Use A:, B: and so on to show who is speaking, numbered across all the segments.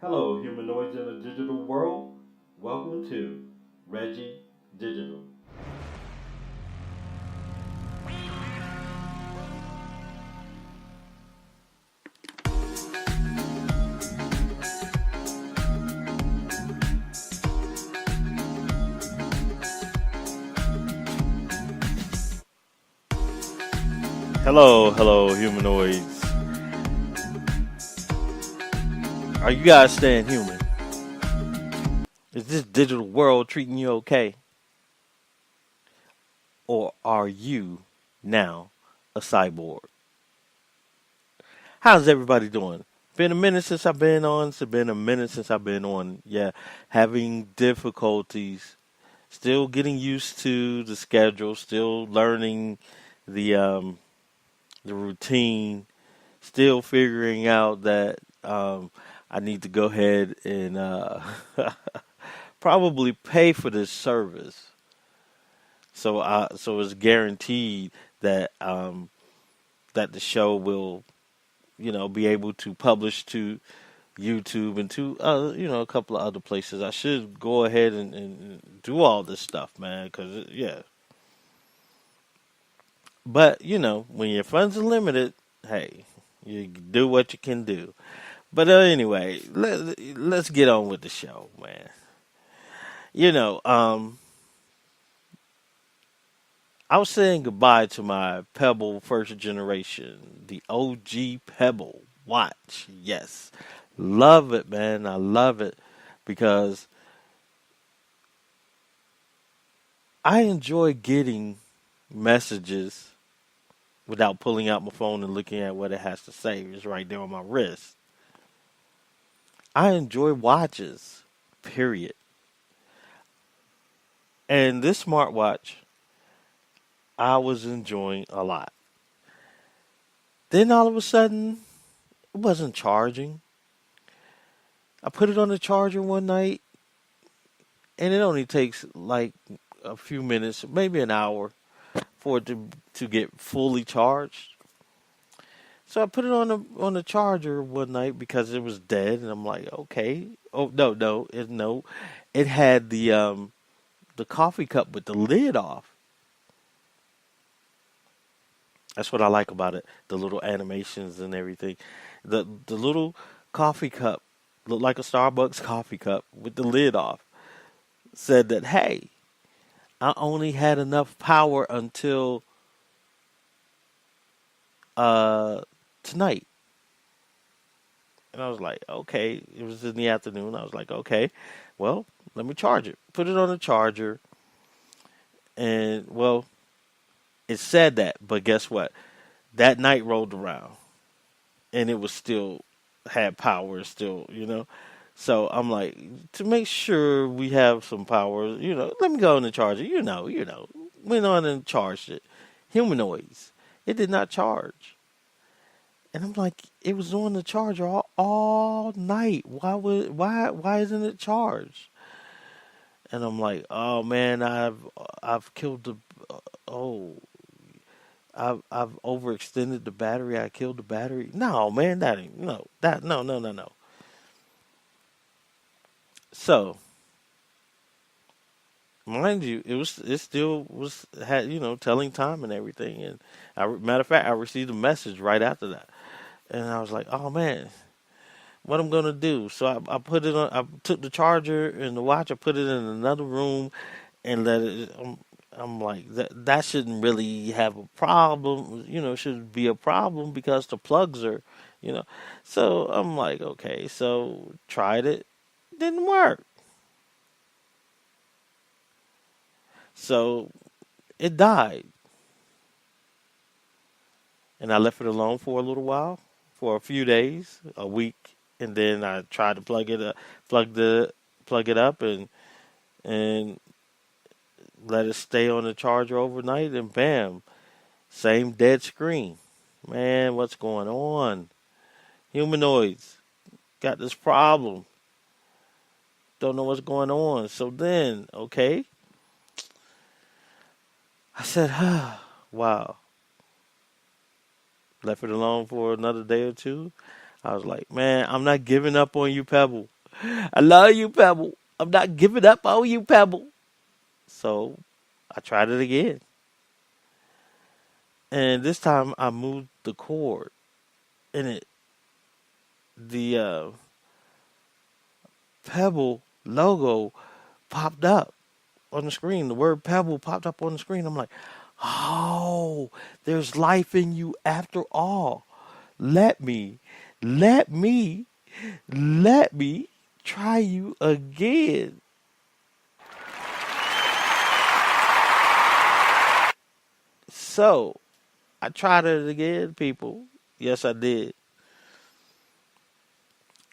A: Hello, humanoids in a digital world. Welcome to Reggie Digital. Hello, humanoids. Are you guys staying human? Is this digital world treating you okay? Or are you now a cyborg? How's everybody doing? Been a minute since I've been on. It's been a minute since I've been on. Yeah, having difficulties. Still getting used to the schedule. Still learning the the routine. Still figuring out that I need to go ahead and probably pay for this service. So it's guaranteed that that the show will be able to publish to YouTube and to a couple of other places. I should go ahead and do all this stuff, man, because yeah. But when your funds are limited, hey, you do what you can do. But anyway, let's get on with the show, man. You know, um, I was saying goodbye to my Pebble first generation, the OG Pebble watch. Yes, love it, man. I love it because I enjoy getting messages without pulling out my phone and looking at what it has to say. It's right there on my wrist. I enjoy watches, period. And this smartwatch, I was enjoying a lot. Then all of a sudden, it wasn't charging. I put it on the charger one night, and it only takes like a few minutes, maybe an hour, for it to get fully charged. So I put it on the charger one night because it was dead, and I'm like, okay. Oh no, it had the coffee cup with the lid off. That's what I like about it. The little animations and everything. The little coffee cup looked like a Starbucks coffee cup with the lid off. Said that, hey, I only had enough power until uh tonight. And I was like, okay. It was in the afternoon. I was like, okay, well, let me charge it. Put it on the charger, and well, it said that, but guess what? That night rolled around, and it was still had power still. So I'm like, to make sure we have some power, let me go on and charge it. Went on and charged it. Humanoids. It did not charge. And I'm like, it was on the charger all night. Why isn't it charged? And I'm like, oh man, I've killed the oh I've overextended the battery. I killed the battery. No, man, that ain't no that no. So, mind you, it still was had telling time and everything. And matter of fact, I received a message right after that, and I was like, oh man, what I'm gonna do? So I put it on. I took the charger and the watch. I put it in another room and let it. I'm like that shouldn't really have a problem. Should be a problem because the plugs are, you know. So I'm like, okay. So tried it, didn't work. So it died, and I left it alone for a little while, for a few days, a week, and then I tried to plug the plug it up, and let it stay on the charger overnight, and bam, same dead screen. Man, what's going on? Humanoids got this problem. Don't know what's going on. So then, okay, I said, wow. Left it alone for another day or two. I was like, man, I'm not giving up on you, Pebble. I love you, Pebble. I'm not giving up on you, Pebble. So I tried it again. And this time I moved the cord and the Pebble logo popped up on the screen. The word Pebble popped up on the screen. I'm like, oh, there's life in you after all. Let me, let me, let me try you again. So I tried it again, people. Yes, I did.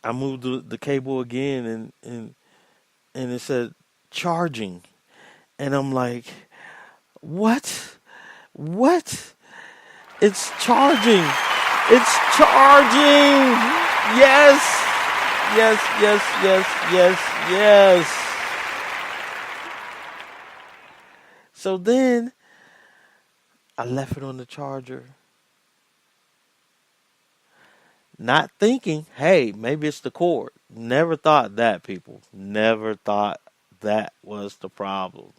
A: I moved the cable again, and it said charging, and I'm like, what? What? It's charging. It's charging. Yes. Yes, yes, yes, yes, yes. So then I left it on the charger, not thinking, hey, maybe it's the cord. Never thought that, people. Never thought that was the problem.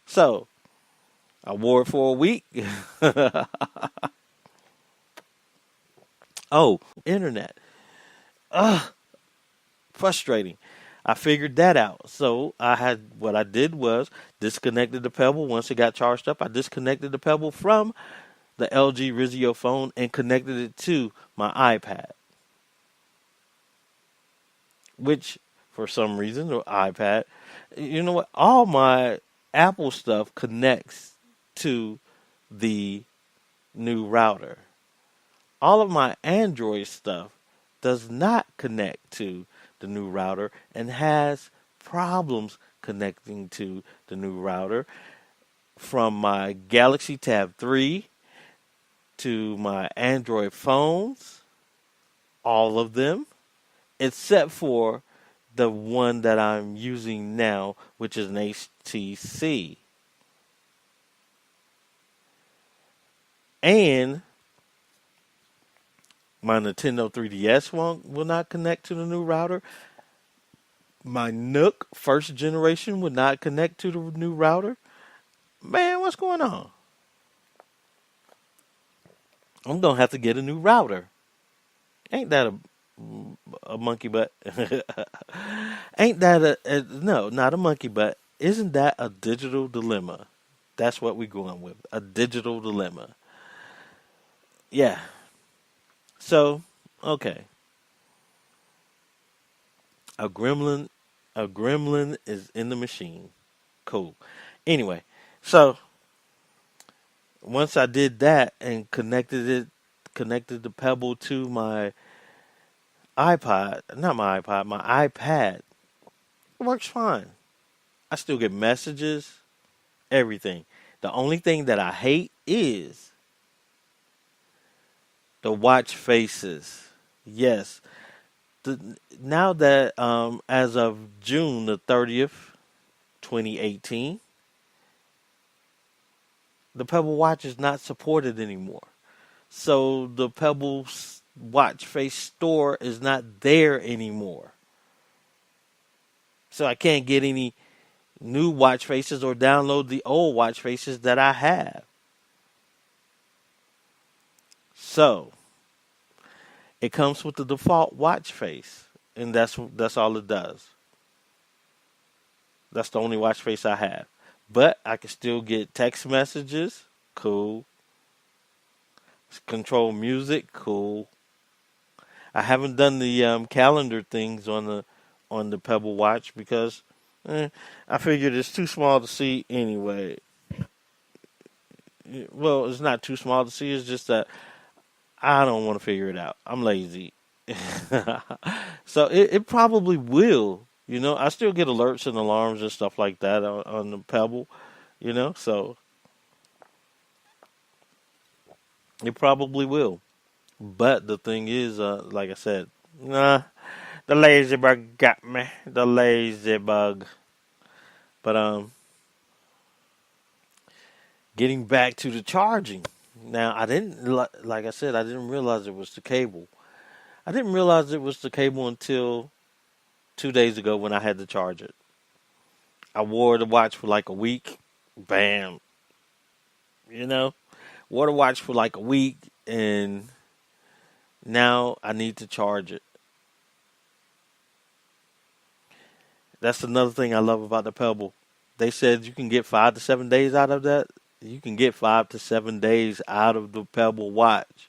A: So I wore it for a week. Oh, internet. Ugh, frustrating. I figured that out. So what I did was disconnected the Pebble. Once it got charged up, I disconnected the Pebble from the LG Rizio phone and connected it to my iPad, which for some reason, the iPad, you know what? All my Apple stuff connects to the new router. All of my Android stuff does not connect to the new router and has problems connecting to the new router, from my Galaxy Tab 3 to my Android phones, all of them, except for the one that I'm using now, which is an HTC. And my Nintendo 3DS will not connect to the new router. My Nook first generation would not connect to the new router. Man, what's going on? I'm going to have to get a new router. Ain't that a monkey butt? Ain't that no, not a monkey butt. Isn't that a digital dilemma? That's what we're going with. A digital dilemma. Yeah. So, okay. A gremlin a gremlin is in the machine. Cool. Anyway, so once I did that and connected the Pebble to my iPod, not my iPod, my iPad, it works fine. I still get messages, everything. The only thing that I hate is the watch faces. Yes. Now that as of June the 30th, 2018, the Pebble Watch is not supported anymore. So the Pebble watch face store is not there anymore. So I can't get any new watch faces or download the old watch faces that I have. So it comes with the default watch face, and that's all it does. That's the only watch face I have. But I can still get text messages, cool. Control music, cool. I haven't done the calendar things on the Pebble Watch because I figured it's too small to see anyway. Well, it's not too small to see. It's just that I don't want to figure it out. I'm lazy. So it probably will. I still get alerts and alarms and stuff like that on the Pebble. So it probably will. But the thing is, like I said, nah, the lazy bug got me. The lazy bug. But getting back to the charging. Now I didn't, like I said, I didn't realize it was the cable. I didn't realize it was the cable until 2 days ago when I had to charge it. I wore the watch for like a week. Bam. You know, wore the watch for like a week, and now I need to charge it. That's another thing I love about the Pebble. They said you can get 5 to 7 days out of that. You can get 5 to 7 days out of the Pebble watch.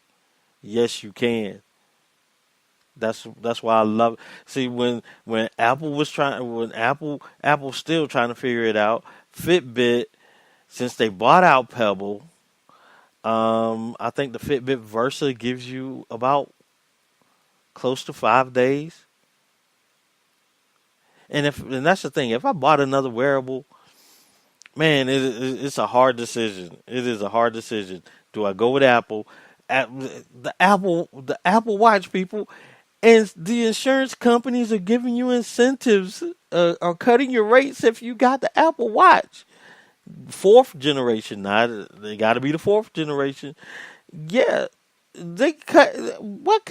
A: Yes, you can. That's why I love. See, when Apple was trying, when Apple's still trying to figure it out. Fitbit, since they bought out Pebble, I think the Fitbit Versa gives you about close to 5 days. And that's the thing. If I bought another wearable, man, it's a hard decision. It is a hard decision. Do I go with Apple? The Apple Watch, people, and the insurance companies are giving you incentives, are cutting your rates if you got the Apple Watch. Fourth generation, now they got to be the fourth generation. Yeah, they cut what?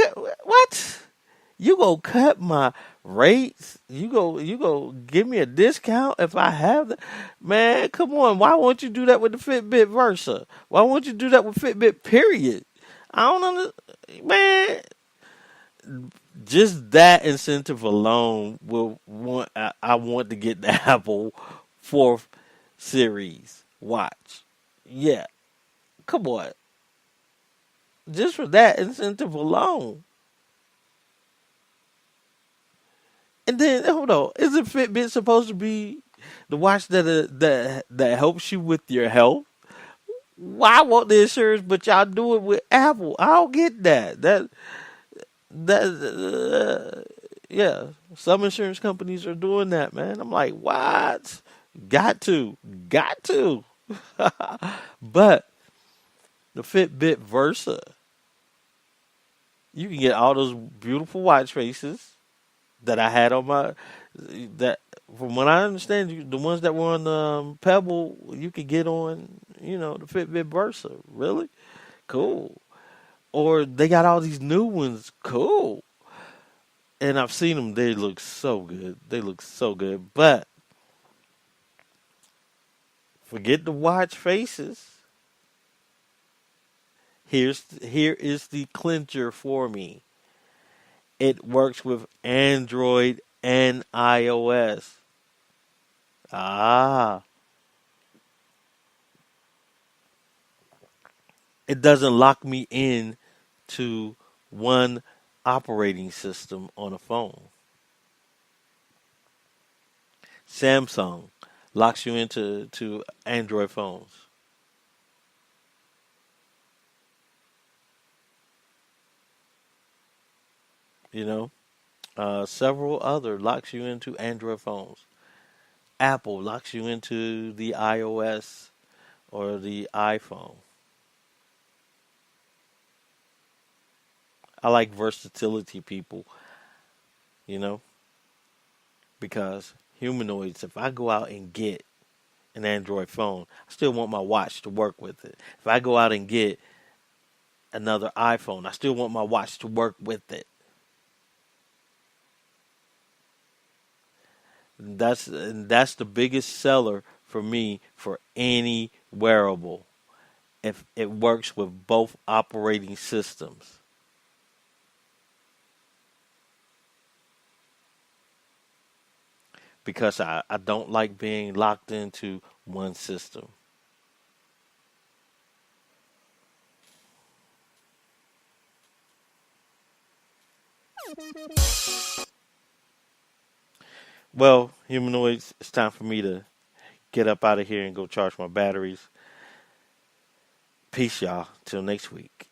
A: You go cut my rates? You go give me a discount if I have that? Man, come on. Why won't you do that with the Fitbit Versa? Why won't you do that with Fitbit period? I don't understand. Man, just that incentive alone I want to get the Apple 4th series watch. Yeah. Come on. Just for that incentive alone. And then hold on, isn't Fitbit supposed to be the watch that helps you with your health? Why won't the insurance, but y'all do it with Apple? I don't get that. That yeah, some insurance companies are doing that, man. I'm like, what? Got to. But the Fitbit Versa, you can get all those beautiful watch faces that I had on my that from what I understand, the ones that were on Pebble, you could get on, the Fitbit Versa. Really cool. Or they got all these new ones. Cool. And I've seen them. They look so good. They look so good. But forget the watch faces. Here is the clincher for me. It works with Android and iOS. Ah, it doesn't lock me in to one operating system on a phone. Samsung locks you into Android phones. You know, several other locks you into Android phones. Apple locks you into the iOS or the iPhone. I like versatility, people. You know, because humanoids. If I go out and get an Android phone, I still want my watch to work with it. If I go out and get another iPhone, I still want my watch to work with it. And that's the biggest seller for me for any wearable. If it works with both operating systems, because I don't like being locked into one system. Well, humanoids, it's time for me to get up out of here and go charge my batteries. Peace, y'all. Till next week.